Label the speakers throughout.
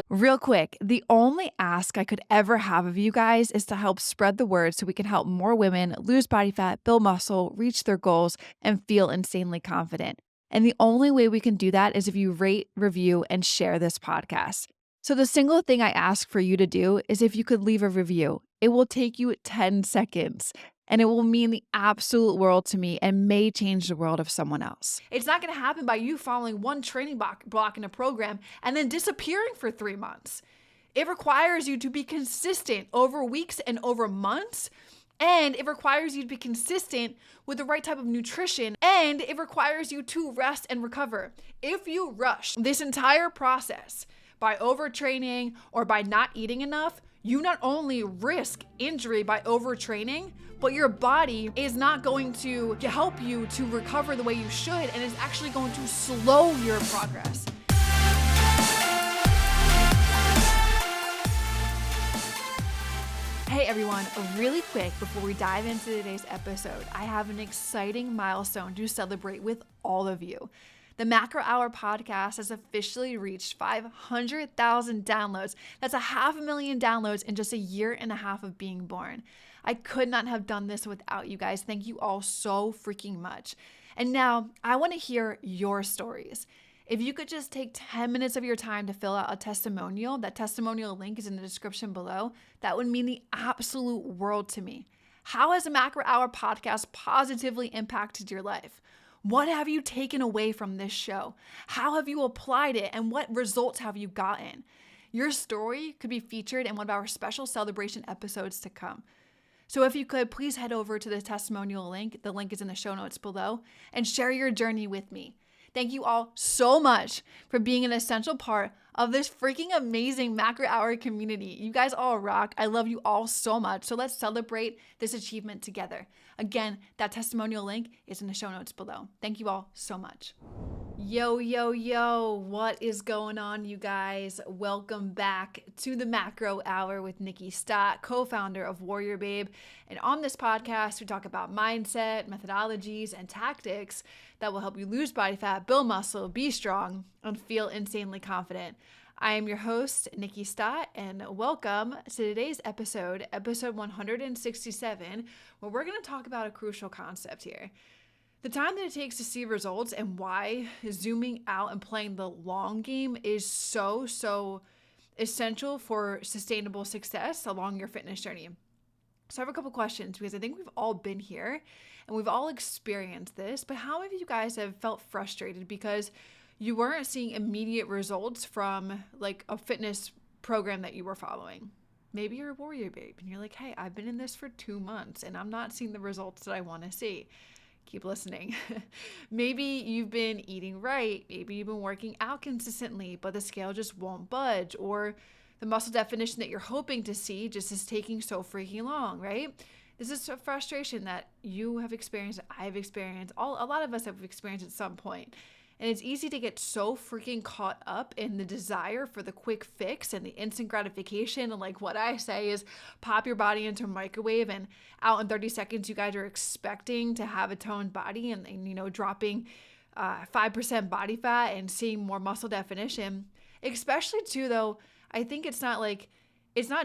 Speaker 1: Real quick, the only ask I could ever have of you guys is to help spread the word so we can help more women lose body fat, build muscle, reach their goals, and feel insanely confident. And the only way we can do that is if you rate, review, and share this podcast. So, the single thing I ask for you to do is if you could leave a review. It will take you 10 seconds and it will mean the absolute world to me and may change the world of someone else. It's not going to happen by you following one training block in a program and then disappearing for 3 months. It requires you to be consistent over weeks and over months. And it requires you to be consistent with the right type of nutrition. And it requires you to rest and recover. If you rush this entire process by overtraining or by not eating enough, you not only risk injury by overtraining, but your body is not going to help you to recover the way you should and is actually going to slow your progress. Hey everyone, really quick before we dive into today's episode, I have an exciting milestone to celebrate with all of you. The Macro Hour podcast has officially reached 500,000 downloads. That's 500,000 downloads in just a year and a half of being born. I could not have done this without you guys. Thank you all so freaking much. And now I want to hear your stories. If you could just take 10 minutes of your time to fill out a testimonial, that testimonial link is in the description below, that would mean the absolute world to me. How has the Macro Hour podcast positively impacted your life? What have you taken away from this show? How have you applied it and what results have you gotten? Your story could be featured in one of our special celebration episodes to come. So if you could, please head over to the testimonial link. The link is in the show notes below and share your journey with me. Thank you all so much for being an essential part of this freaking amazing Macro Hour community. You guys all rock. I love you all so much. So let's celebrate this achievement together. Again, that testimonial link is in the show notes below. Thank you all so much. Yo, yo, yo, what is going on, you guys? Welcome back to the Macro Hour with Nikki Stott, co-founder of WarriorBabe. And on this podcast, we talk about mindset, methodologies, and tactics that will help you lose body fat, build muscle, be strong, and feel insanely confident. I am your host, Nikki Stott, and welcome to today's episode 167, where we're going to talk about a crucial concept here. The time that it takes to see results and why zooming out and playing the long game is so essential for sustainable success along your fitness journey. So I have a couple questions because I think we've all been here and we've all experienced this, but how many of you guys have felt frustrated because you weren't seeing immediate results from like a fitness program that you were following? Maybe you're a WarriorBabe and you're like, hey, I've been in this for 2 months and I'm not seeing the results that I want to see. Keep listening. Maybe you've been eating right. Maybe you've been working out consistently, but the scale just won't budge, or the muscle definition that you're hoping to see just is taking so freaking long, right? This is a frustration that you have experienced, I've experienced, a lot of us have experienced at some point. And it's easy to get so freaking caught up in the desire for the quick fix and the instant gratification. And like what I say is pop your body into a microwave and out in 30 seconds, you guys are expecting to have a toned body and you know, dropping 5% body fat and seeing more muscle definition. Especially too, though, I think it's not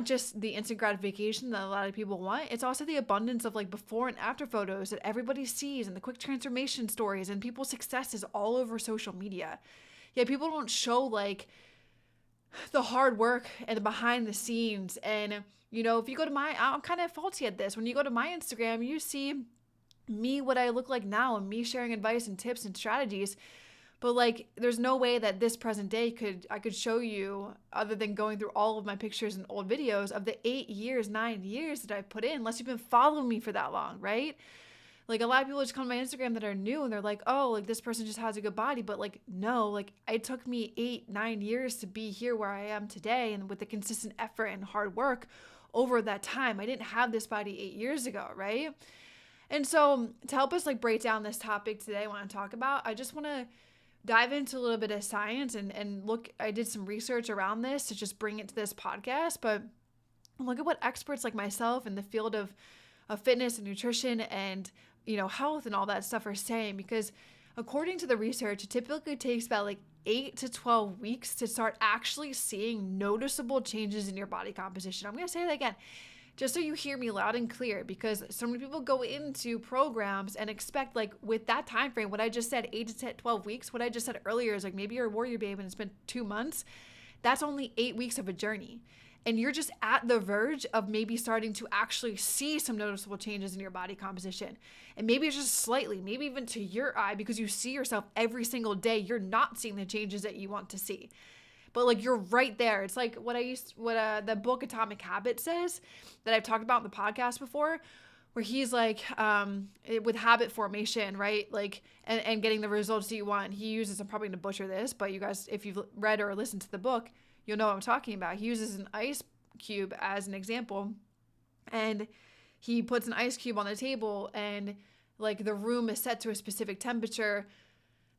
Speaker 1: just the instant gratification that a lot of people want. It's also the abundance of like before and after photos that everybody sees and the quick transformation stories and people's successes all over social media. Yeah, people don't show like the hard work and the behind the scenes. And, you know, if you go to I'm kind of faulty at this. When you go to my Instagram, you see me, what I look like now, and me sharing advice and tips and strategies. But like, there's no way that this present day I could show you, other than going through all of my pictures and old videos of the 9 years that I've put in, unless you've been following me for that long, right? Like a lot of people just come to my Instagram that are new and they're like, oh, like this person just has a good body. But like, no, like it took me 9 years to be here where I am today. And with the consistent effort and hard work over that time, I didn't have this body 8 years ago, right? And so to help us like break down this topic today, I want to talk about, I just want to dive into a little bit of science and look, I did some research around this to just bring it to this podcast, but look at what experts like myself in the field of fitness and nutrition and, you know, health and all that stuff are saying, because According to the research, it typically takes about like 8 to 12 weeks to start actually seeing noticeable changes in your body composition. I'm going to say that again, just so you hear me loud and clear, because so many people go into programs and expect, like, with that time frame, what I just said, 8 to 12 weeks, what I just said earlier is like, maybe you're a warrior babe and it's been 2 months. That's only 8 weeks of a journey. And you're just at the verge of maybe starting to actually see some noticeable changes in your body composition. And maybe it's just slightly, maybe even to your eye, because you see yourself every single day, you're not seeing the changes that you want to see. But like, you're right there. It's like what the book Atomic Habits says, that I've talked about in the podcast before, where he's like, with habit formation, right? Like, and getting the results that you want. He uses, I'm probably going to butcher this, but you guys, if you've read or listened to the book, you'll know what I'm talking about. He uses an ice cube as an example, and he puts an ice cube on the table, and like, the room is set to a specific temperature,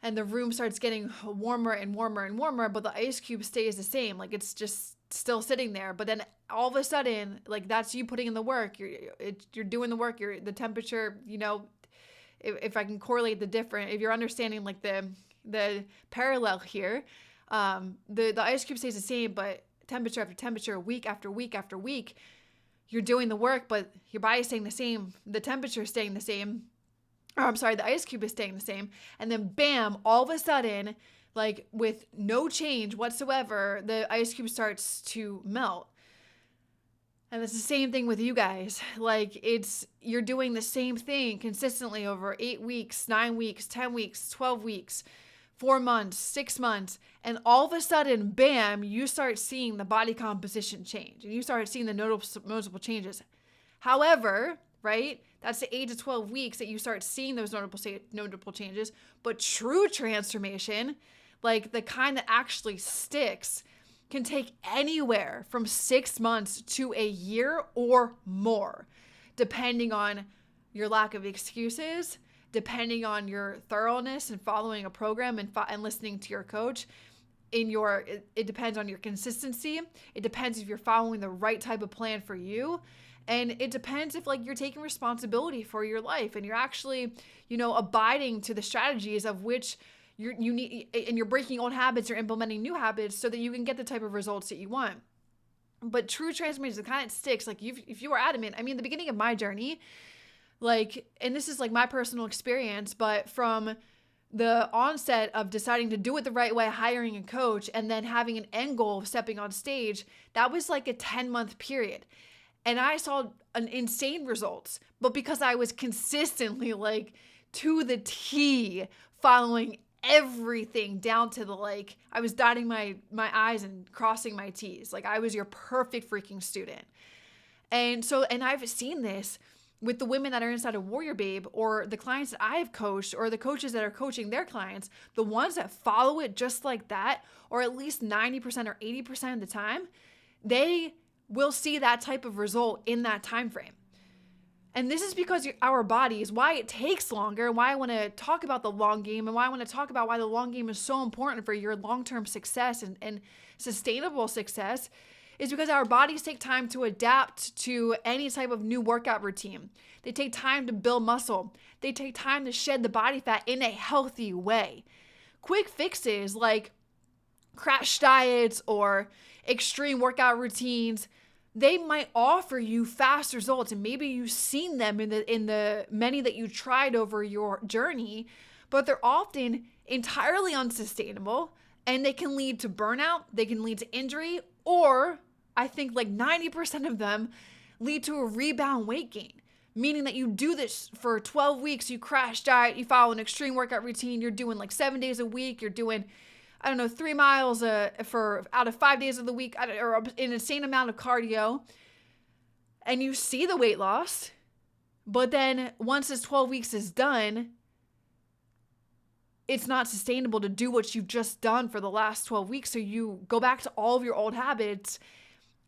Speaker 1: and the room starts getting warmer and warmer and warmer, but the ice cube stays the same. Like, it's just still sitting there. But then all of a sudden, like, that's you putting in the work. You're doing the work. The temperature, you know, if I can correlate if you're understanding like the parallel here, the ice cube stays the same, but temperature after temperature, week after week after week, you're doing the work, but your body's staying the same. The temperature is staying the same. The ice cube is staying the same. And then bam, all of a sudden, like, with no change whatsoever, the ice cube starts to melt. And it's the same thing with you guys. Like, you're doing the same thing consistently over 8 weeks, 9 weeks, 10 weeks, 12 weeks, 4 months, 6 months. And all of a sudden, bam, you start seeing the body composition change, and you start seeing the noticeable changes. However, right, that's the 8 to 12 weeks that you start seeing those notable changes. But true transformation, like the kind that actually sticks, can take anywhere from 6 months to a year or more, depending on your lack of excuses, depending on your thoroughness and following a program and listening to your coach. It depends on your consistency. It depends if you're following the right type of plan for you. And it depends if, like, you're taking responsibility for your life and you're actually, you know, abiding to the strategies of which you need, and you're breaking old habits or implementing new habits so that you can get the type of results that you want. But true transformation, the kind that sticks, like, if you are adamant, I mean, the beginning of my journey, like, and this is like my personal experience, but from the onset of deciding to do it the right way, hiring a coach, and then having an end goal of stepping on stage, that was like a 10-month period. And I saw an insane results, but because I was consistently, like, to the T, following everything down to the, like, I was dotting my I's and crossing my T's. Like, I was your perfect freaking student. And I've seen this with the women that are inside of WarriorBabe, or the clients that I've coached, or the coaches that are coaching their clients, the ones that follow it just like that, or at least 90% or 80% of the time, they will see that type of result in that time frame. And this is because our bodies, why it takes longer, and why I want to talk about the long game, and why I want to talk about why the long game is so important for your long-term success and sustainable success, is because our bodies take time to adapt to any type of new workout routine. They take time to build muscle. They take time to shed the body fat in a healthy way. Quick fixes like crash diets or extreme workout routines, they might offer you fast results, and maybe you've seen them in the many that you tried over your journey, but they're often entirely unsustainable, and they can lead to burnout, they can lead to injury, or I think like 90% of them lead to a rebound weight gain, meaning that you do this for 12 weeks, you crash diet, you follow an extreme workout routine, you're doing like 7 days a week, you're doing 3 miles for out of 5 days of the week, or an insane amount of cardio, and you see the weight loss. But then once this 12 weeks is done, it's not sustainable to do what you've just done for the last 12 weeks. So you go back to all of your old habits,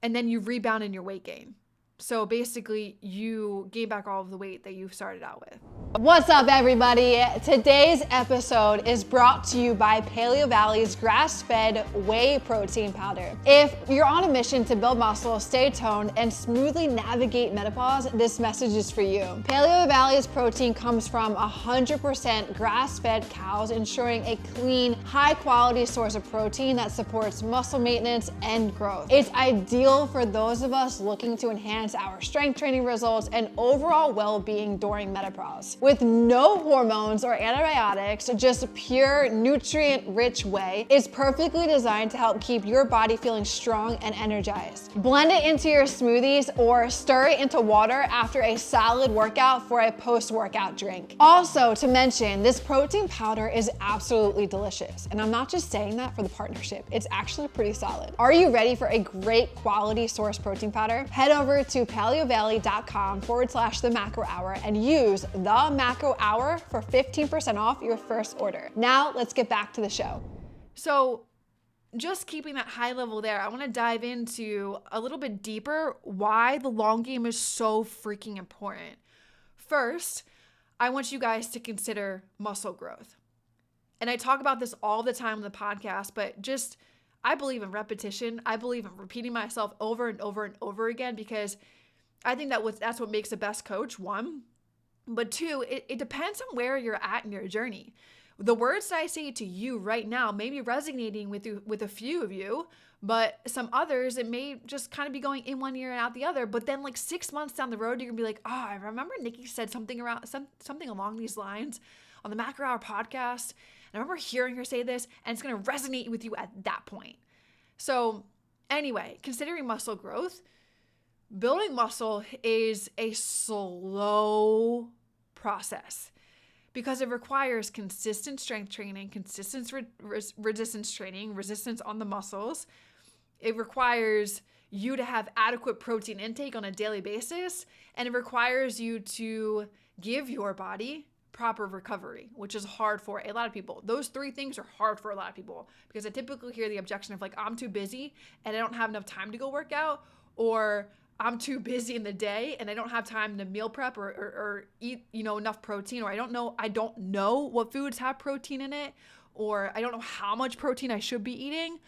Speaker 1: and then you rebound in your weight gain. So basically, you gain back all of the weight that you started out with.
Speaker 2: What's up, everybody? Today's episode is brought to you by Paleo Valley's grass-fed whey protein powder. If you're on a mission to build muscle, stay toned, and smoothly navigate menopause, this message is for you. Paleo Valley's protein comes from 100% grass-fed cows, ensuring a clean, high-quality source of protein that supports muscle maintenance and growth. It's ideal for those of us looking to enhance our strength training results and overall well-being during menopause. With no hormones or antibiotics, just pure nutrient-rich whey, it's perfectly designed to help keep your body feeling strong and energized. Blend it into your smoothies or stir it into water after a solid workout for a post-workout drink. Also, to mention, this protein powder is absolutely delicious. And I'm not just saying that for the partnership, it's actually pretty solid. Are you ready for a great quality source protein powder? Head over to paleovalley.com/the macro hour and use the macro hour for 15% off your first order. Now let's get back to the show.
Speaker 1: So just keeping that high level there, I want to dive into a little bit deeper why the long game is so freaking important. First, I want you guys to consider muscle growth. And I talk about this all the time on the podcast, but just, I believe in repetition. I believe in repeating myself over and over and over again, because I think that's what makes the best coach, one. But two, it depends on where you're at in your journey. The words that I say to you right now may be resonating with a few of you, but some others, it may just kind of be going in one ear and out the other. But then like 6 months down the road, you're gonna be like, oh, I remember Nikki said something along these lines on the Macro Hour podcast. And I remember hearing her say this, and it's gonna resonate with you at that point. So anyway, considering muscle growth, building muscle is a slow process because it requires consistent strength training, consistent resistance training, resistance on the muscles. It requires you to have adequate protein intake on a daily basis, and it requires you to give your body proper recovery, which is hard for a lot of people. Those three things are hard for a lot of people because I typically hear the objection of like, I'm too busy and I don't have enough time to go work out, or I'm too busy in the day and I don't have time to meal prep or eat, enough protein, or I don't know what foods have protein in it, or I don't know how much protein I should be eating.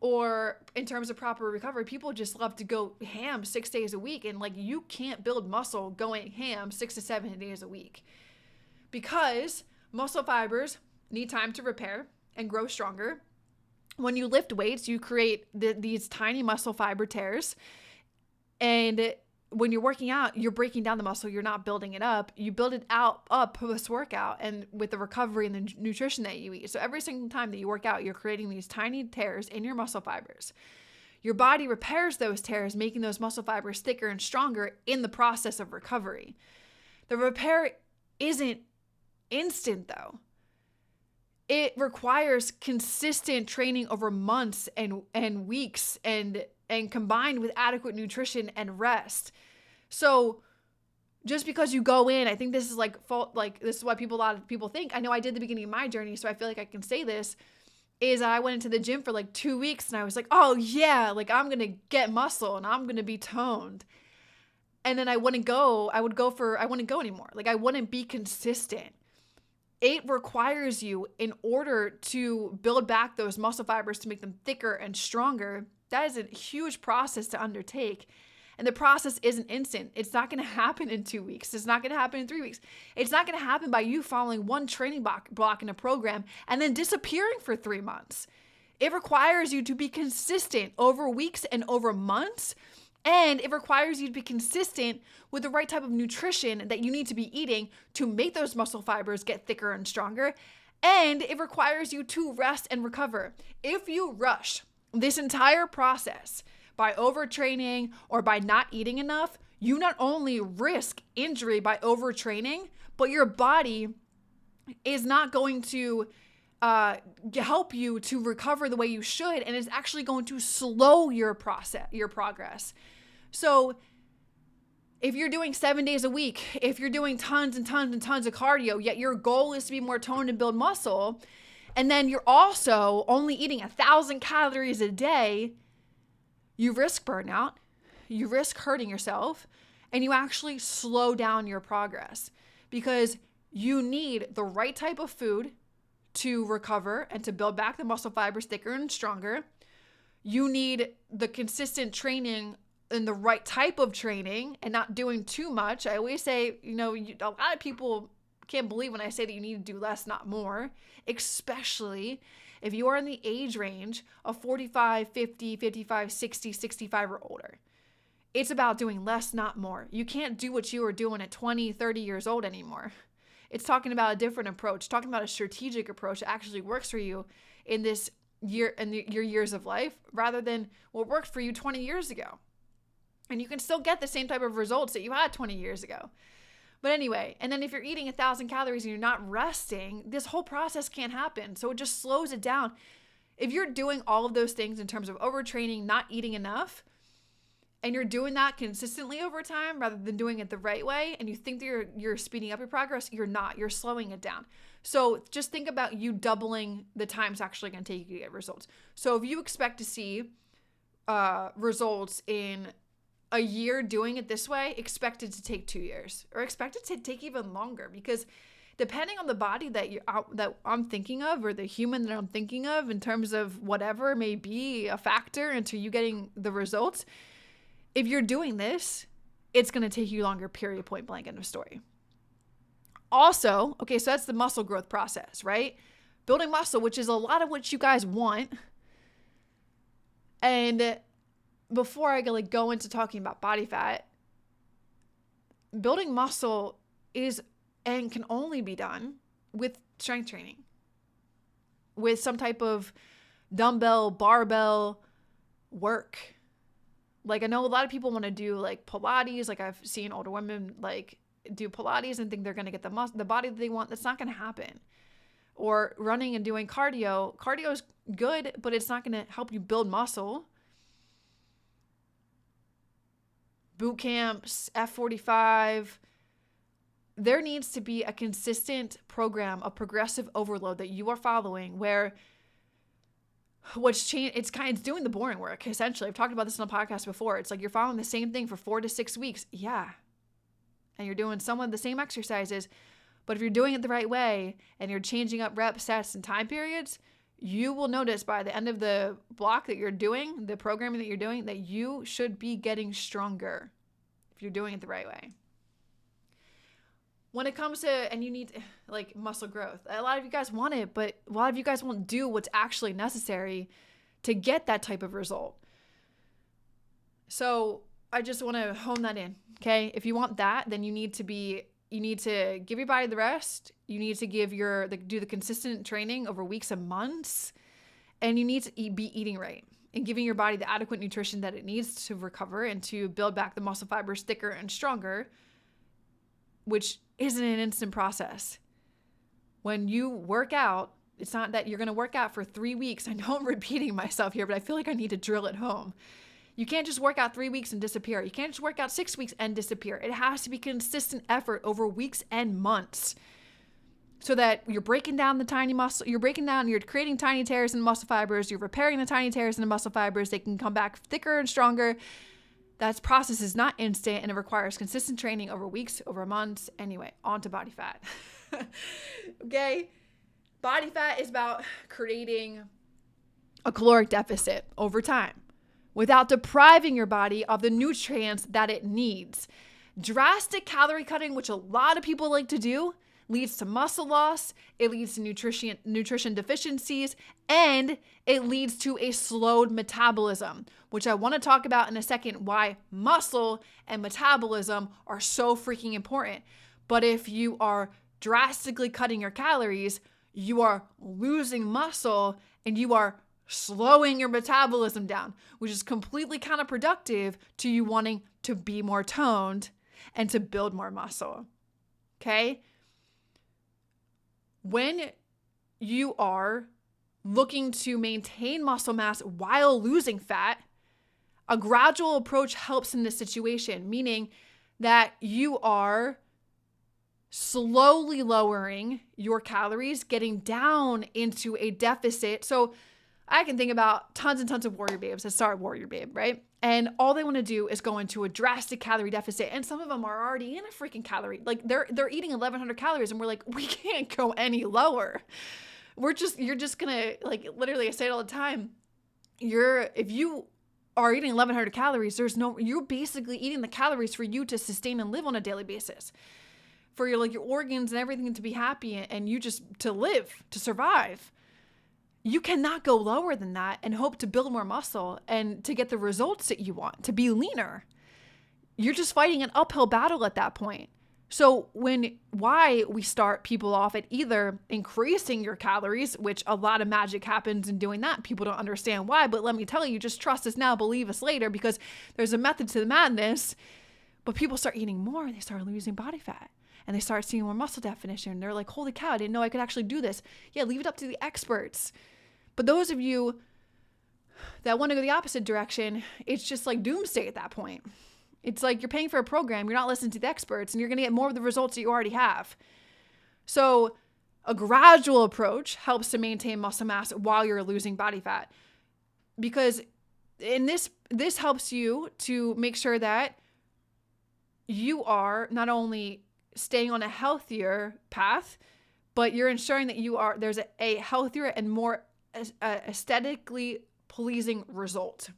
Speaker 1: Or in terms of proper recovery, people just love to go ham 6 days a week, and like, you can't build muscle going ham 6 to 7 days a week, because muscle fibers need time to repair and grow stronger. When you lift weights, you create these tiny muscle fiber tears. And when you're working out, you're breaking down the muscle. You're not building it up. You build it up post-workout and with the recovery and the nutrition that you eat. So every single time that you work out, you're creating these tiny tears in your muscle fibers. Your body repairs those tears, making those muscle fibers thicker and stronger in the process of recovery. The repair isn't instant, though. It requires consistent training over months and weeks and combined with adequate nutrition and rest. So just because you go in, I think this is this is what a lot of people think. I know I did the beginning of my journey, so I feel like I can say this, is I went into the gym for like 2 weeks and I was like, oh yeah, like I'm going to get muscle and I'm going to be toned. And then I wouldn't go anymore. Like, I wouldn't be consistent. It requires you, in order to build back those muscle fibers to make them thicker and stronger, that is a huge process to undertake. And the process isn't instant. It's not going to happen in 2 weeks. It's not going to happen in 3 weeks. It's not going to happen by you following one training block in a program and then disappearing for 3 months. It requires you to be consistent over weeks and over months. And it requires you to be consistent with the right type of nutrition that you need to be eating to make those muscle fibers get thicker and stronger. And it requires you to rest and recover. If you rush this entire process by overtraining or by not eating enough, you not only risk injury by overtraining, but your body is not going to help you to recover the way you should, and is actually going to slow your progress. So if you're doing 7 days a week, if you're doing tons and tons and tons of cardio, yet your goal is to be more toned and build muscle, and then you're also only eating 1,000 calories a day, you risk burnout, you risk hurting yourself and you actually slow down your progress because you need the right type of food to recover and to build back the muscle fibers thicker and stronger. You need the consistent training and the right type of training and not doing too much. I always say, a lot of people can't believe when I say that you need to do less, not more, especially if you are in the age range of 45, 50, 55, 60, 65 or older. It's about doing less, not more. You can't do what you were doing at 20, 30 years old anymore. It's talking about a different approach, talking about a strategic approach that actually works for you in this year and your years of life rather than what worked for you 20 years ago. And you can still get the same type of results that you had 20 years ago. But anyway, and then if you're eating 1,000 calories and you're not resting, this whole process can't happen. So it just slows it down. If you're doing all of those things in terms of overtraining, not eating enough, and you're doing that consistently over time rather than doing it the right way, and you think that you're speeding up your progress, you're not. You're slowing it down. So just think about you doubling the time it's actually going to take you to get results. So if you expect to see results in a year doing it this way, expect it to take 2 years or expect it to take even longer because depending on the body that I'm thinking of or the human that I'm thinking of in terms of whatever may be a factor into you getting the results, if you're doing this, it's going to take you longer, period, point blank, end of story. Also, okay, so that's the muscle growth process, right? Building muscle, which is a lot of what you guys want. And before I go into talking about body fat, building muscle is and can only be done with strength training, with some type of dumbbell, barbell work. I know a lot of people want to do Pilates. I've seen older women do Pilates and think they're going to get the body that they want. That's not going to happen. Or running and doing cardio. Cardio is good, but it's not going to help you build muscle. Boot camps, F45. There needs to be a consistent program of progressive overload that you are following where it's doing the boring work, essentially. I've talked about this on the podcast before. It's you're following the same thing for 4 to 6 weeks. Yeah. And you're doing some of the same exercises, but if you're doing it the right way and you're changing up reps, sets, and time periods, you will notice by the end of the block that you're doing, the programming that you're doing, that you should be getting stronger if you're doing it the right way. When it comes to, and you need muscle growth, a lot of you guys want it, but a lot of you guys won't do what's actually necessary to get that type of result. So I just want to hone that in, okay? If you want that, then you need to give your body the rest. You need to do the consistent training over weeks and months. And you need to be eating right and giving your body the adequate nutrition that it needs to recover and to build back the muscle fibers thicker and stronger, which isn't an instant process. When you work out, it's not that you're going to work out for 3 weeks. I know I'm repeating myself here, but I feel like I need to drill it home. You can't just work out 3 weeks and disappear. You can't just work out 6 weeks and disappear. It has to be consistent effort over weeks and months so that you're breaking down the tiny muscle. You're creating tiny tears in the muscle fibers. You're repairing the tiny tears in the muscle fibers. They can come back thicker and stronger. That process is not instant and it requires consistent training over weeks, over months. Anyway, on to body fat. Okay? Body fat is about creating a caloric deficit over time without depriving your body of the nutrients that it needs. Drastic calorie cutting, which a lot of people like to do, leads to muscle loss, it leads to nutrition deficiencies, and it leads to a slowed metabolism, which I want to talk about in a second, why muscle and metabolism are so freaking important. But if you are drastically cutting your calories, you are losing muscle and you are slowing your metabolism down, which is completely counterproductive to you wanting to be more toned and to build more muscle. Okay? When you are looking to maintain muscle mass while losing fat, a gradual approach helps in this situation, meaning that you are slowly lowering your calories, getting down into a deficit. So I can think about tons and tons of warrior babes that start WarriorBabe, right? And all they want to do is go into a drastic calorie deficit. And some of them are already in a freaking calorie. Like they're eating 1,100 calories and we're like, we can't go any lower. You're just gonna, like, literally I say it all the time. If you are eating 1,100 calories, you're basically eating the calories for you to sustain and live on a daily basis. For your organs and everything to be happy and you just to live, to survive. You cannot go lower than that and hope to build more muscle and to get the results that you want, to be leaner. You're just fighting an uphill battle at that point. So why we start people off at either increasing your calories, which a lot of magic happens in doing that. People don't understand why, but let me tell you, just trust us now, believe us later, because there's a method to the madness. But people start eating more and they start losing body fat. And they start seeing more muscle definition. They're like, holy cow, I didn't know I could actually do this. Yeah, leave it up to the experts. But those of you that want to go the opposite direction, it's just like doomsday at that point. It's like you're paying for a program, you're not listening to the experts, and you're going to get more of the results that you already have. So a gradual approach helps to maintain muscle mass while you're losing body fat. Because in this helps you to make sure that you are not only staying on a healthier path, but you're ensuring that there's a healthier and more aesthetically pleasing result.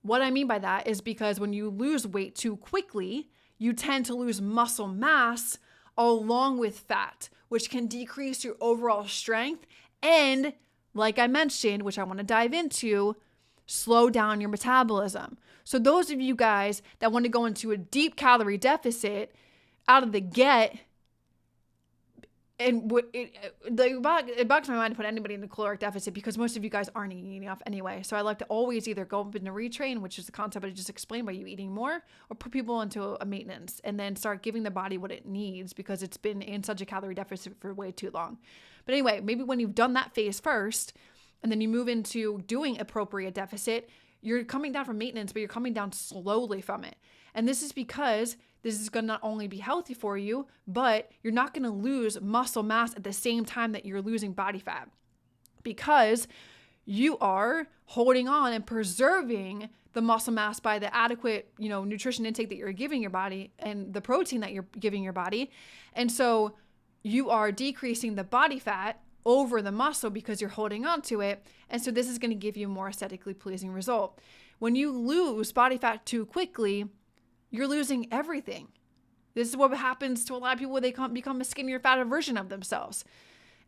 Speaker 1: What I mean by that is because when you lose weight too quickly, you tend to lose muscle mass along with fat, which can decrease your overall strength and, like I mentioned, which I want to dive into, slow down your metabolism. So those of you guys that want to go into a deep calorie deficit out of the get, and it bugs my mind to put anybody in a caloric deficit because most of you guys aren't eating enough anyway. So I like to always either go up in a retrain, which is the concept I just explained by you eating more, or put people into a maintenance and then start giving the body what it needs because it's been in such a calorie deficit for way too long. But anyway, maybe when you've done that phase first and then you move into doing appropriate deficit, you're coming down from maintenance, but you're coming down slowly from it. And this is because this is going to not only be healthy for you, but you're not going to lose muscle mass at the same time that you're losing body fat because you are holding on and preserving the muscle mass by the adequate, nutrition intake that you're giving your body and the protein that you're giving your body. And so you are decreasing the body fat over the muscle because you're holding on to it. And so this is going to give you a more aesthetically pleasing result. When you lose body fat too quickly, you're losing everything. This is what happens to a lot of people when they become a skinnier, fatter version of themselves.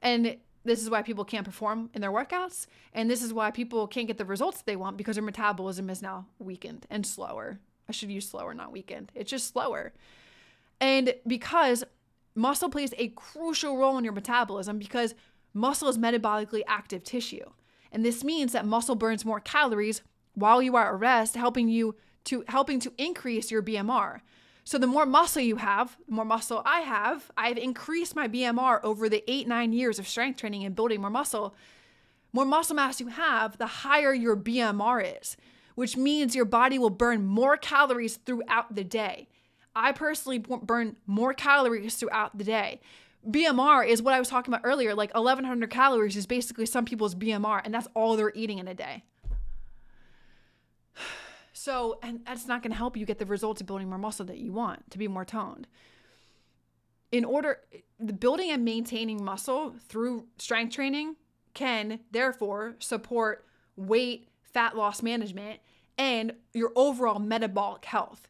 Speaker 1: And this is why people can't perform in their workouts. And this is why people can't get the results they want because their metabolism is now weakened and slower. I should use slower, not weakened. It's just slower. And because muscle plays a crucial role in your metabolism because muscle is metabolically active tissue. And this means that muscle burns more calories while you are at rest, helping to increase your BMR. So the more muscle you have, the more muscle I have, I've increased my BMR over the 8-9 years of strength training and building more muscle mass you have, the higher your BMR is, which means your body will burn more calories throughout the day. I personally burn more calories throughout the day. BMR is what I was talking about earlier, like 1,100 calories is basically some people's BMR, and that's all they're eating in a day. So, and that's not going to help you get the results of building more muscle that you want to be more toned. The building and maintaining muscle through strength training can therefore support weight, fat loss management, and your overall metabolic health.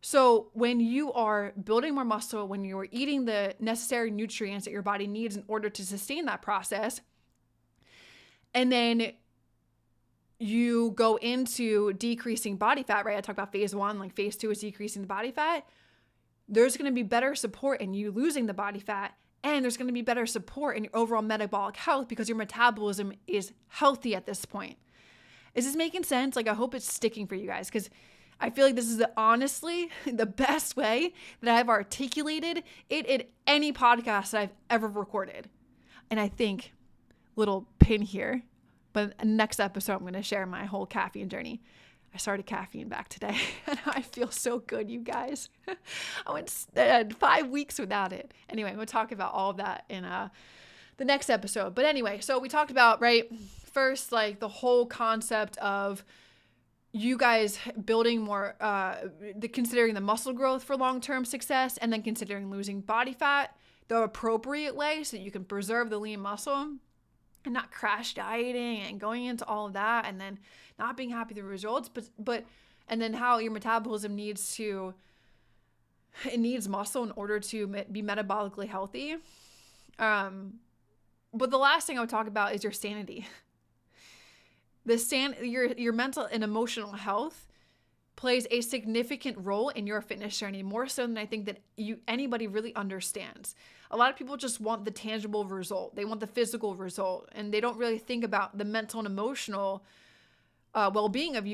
Speaker 1: So when you are building more muscle, when you are eating the necessary nutrients that your body needs in order to sustain that process, and then you go into decreasing body fat, right? I talked about phase 1, like phase 2 is decreasing the body fat. There's going to be better support in you losing the body fat, and there's going to be better support in your overall metabolic health because your metabolism is healthy at this point. Is this making sense? Like, I hope it's sticking for you guys because I feel like this is honestly the best way that I've articulated it in any podcast that I've ever recorded. And I think, little pin here, but next episode, I'm going to share my whole caffeine journey. I started caffeine back today, and I feel so good, you guys. I went 5 weeks without it. Anyway, we'll talk about all of that in the next episode. But anyway, so we talked about, right, first, like the whole concept of you guys building more, considering the muscle growth for long-term success, and then considering losing body fat the appropriate way so that you can preserve the lean muscle and not crash dieting and going into all of that and then not being happy with the results, but and then how your metabolism needs muscle in order to be metabolically healthy. But the last thing I would talk about is your sanity. Your mental and emotional health plays a significant role in your fitness journey, more so than I think that anybody really understands. A lot of people just want the tangible result. They want the physical result, and they don't really think about the mental and emotional well-being of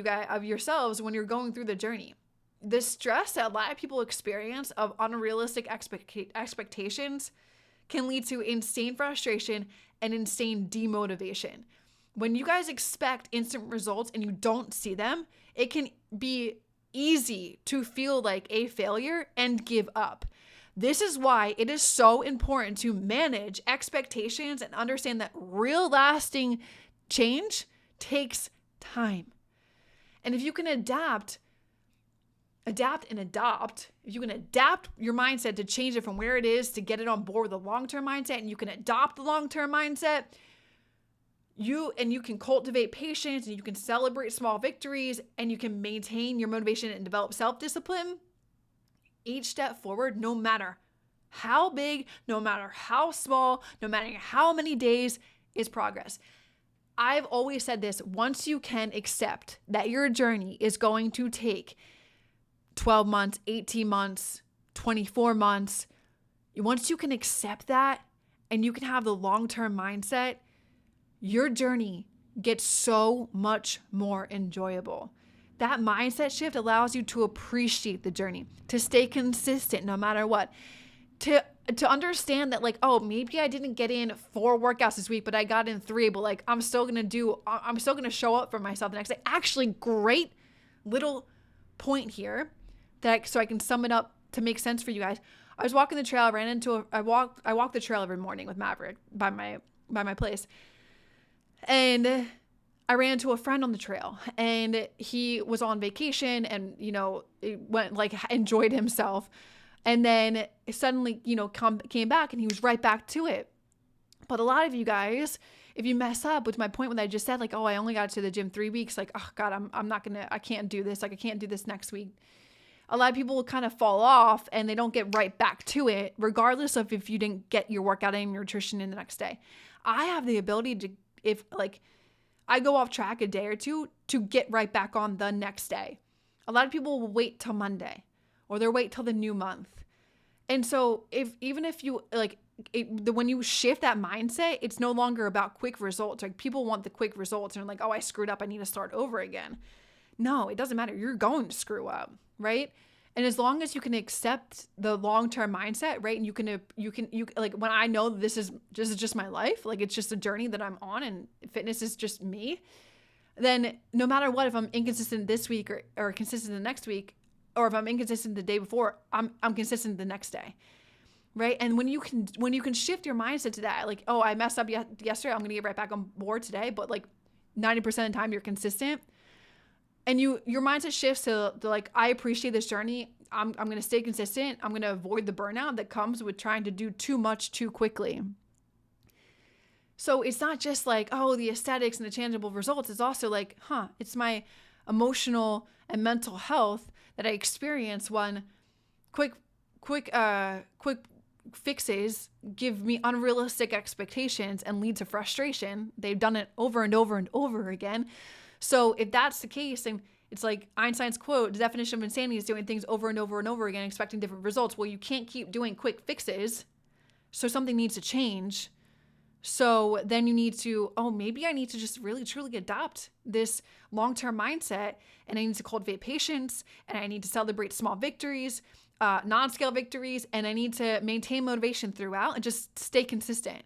Speaker 1: yourselves when you're going through the journey. The stress that a lot of people experience of unrealistic expectations can lead to insane frustration and insane demotivation. When you guys expect instant results and you don't see them, it can be easy to feel like a failure and give up. This is why it is so important to manage expectations and understand that real lasting change takes time. And if you can adapt and adopt, if you can adapt your mindset to change it from where it is to get it on board with a long-term mindset, and you can adopt the long-term mindset, you can cultivate patience, and you can celebrate small victories, and you can maintain your motivation and develop self-discipline. Each step forward, no matter how big, no matter how small, no matter how many days, is progress. I've always said this: once you can accept that your journey is going to take 12 months, 18 months, 24 months, once you can accept that and you can have the long-term mindset, your journey gets so much more enjoyable. That mindset shift allows you to appreciate the journey, to stay consistent no matter what, to understand that, like, oh, maybe I didn't get in 4 workouts this week, but I got in 3, but like I'm still going to show up for myself the next day. Actually, great little point here so I can sum it up to make sense for you guys. I was walking the trail, I walk the trail every morning with Maverick by my place. And I ran into a friend on the trail, and he was on vacation and, enjoyed himself. And then suddenly, came back, and he was right back to it. But a lot of you guys, if you mess up with my point when I just said, like, oh, I only got to the gym 3 weeks, like, oh God, I can't do this. Like, I can't do this next week. A lot of people will kind of fall off and they don't get right back to it, regardless of if you didn't get your workout and your nutrition in the next day. I have the ability to, if like I go off track a day or two, to get right back on the next day. A lot of people will wait till Monday, or they'll wait till the new month. And so even if you when you shift that mindset, it's no longer about quick results. Like, people want the quick results and like, oh, I screwed up, I need to start over again. No, it doesn't matter. You're going to screw up, right? And as long as you can accept the long-term mindset, right? And you can like, when I know this is just my life, like it's just a journey that I'm on, and fitness is just me, then no matter what, if I'm inconsistent this week or consistent the next week, or if I'm inconsistent the day before, I'm consistent the next day, right? And when you can shift your mindset to that, like, oh, I messed up yesterday, I'm gonna get right back on board today, but like 90% of the time you're consistent. And your mindset shifts to like, I appreciate this journey. I'm going to stay consistent. I'm going to avoid the burnout that comes with trying to do too much too quickly. So it's not just like, oh, the aesthetics and the tangible results. It's also like, it's my emotional and mental health that I experience when quick fixes give me unrealistic expectations and lead to frustration. They've done it over and over and over again. So if that's the case, then it's like Einstein's quote, the definition of insanity is doing things over and over and over again, expecting different results. Well, you can't keep doing quick fixes. So something needs to change. So then you need to, maybe I need to just really, truly adopt this long-term mindset, and I need to cultivate patience, and I need to celebrate small victories, non-scale victories, and I need to maintain motivation throughout and just stay consistent.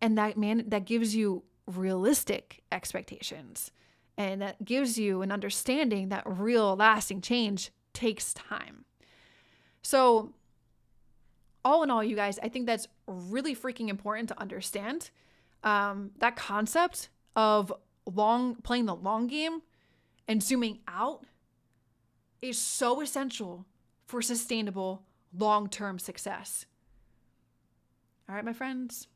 Speaker 1: And that gives you realistic expectations, and that gives you an understanding that real lasting change takes time. So all in all, you guys, I think that's really freaking important to understand. That concept of playing the long game and zooming out is so essential for sustainable long-term success. All right, my friends.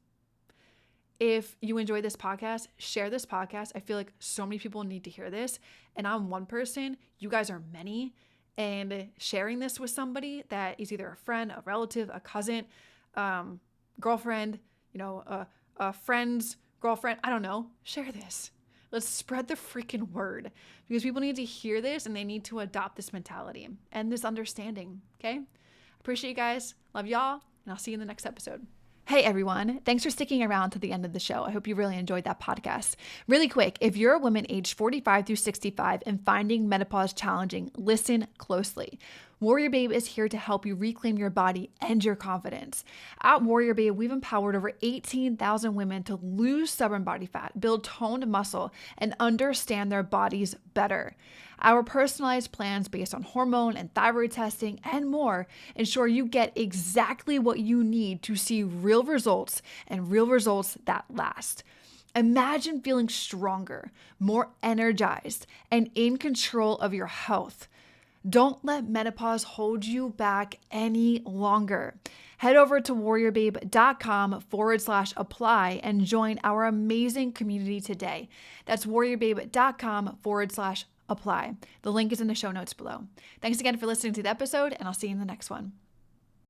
Speaker 1: If you enjoy this podcast, share this podcast. I feel like so many people need to hear this. And I'm one person. You guys are many. And sharing this with somebody that is either a friend, a relative, a cousin, girlfriend, a friend's girlfriend, I don't know. Share this. Let's spread the freaking word, because people need to hear this and they need to adopt this mentality and this understanding. Okay? Appreciate you guys. Love y'all. And I'll see you in the next episode. Hey everyone, thanks for sticking around to the end of the show. I hope you really enjoyed that podcast. Really quick, if you're a woman aged 45 through 65 and finding menopause challenging, listen closely. WarriorBabe is here to help you reclaim your body and your confidence. At WarriorBabe, we've empowered over 18,000 women to lose stubborn body fat, build toned muscle, and understand their bodies better. Our personalized plans based on hormone and thyroid testing and more ensure you get exactly what you need to see real results and real results that last. Imagine feeling stronger, more energized, and in control of your health. Don't let menopause hold you back any longer. Head over to WarriorBabe.com/apply and join our amazing community today. That's WarriorBabe.com/apply. The link is in the show notes below. Thanks again for listening to the episode, and I'll see you in the next one.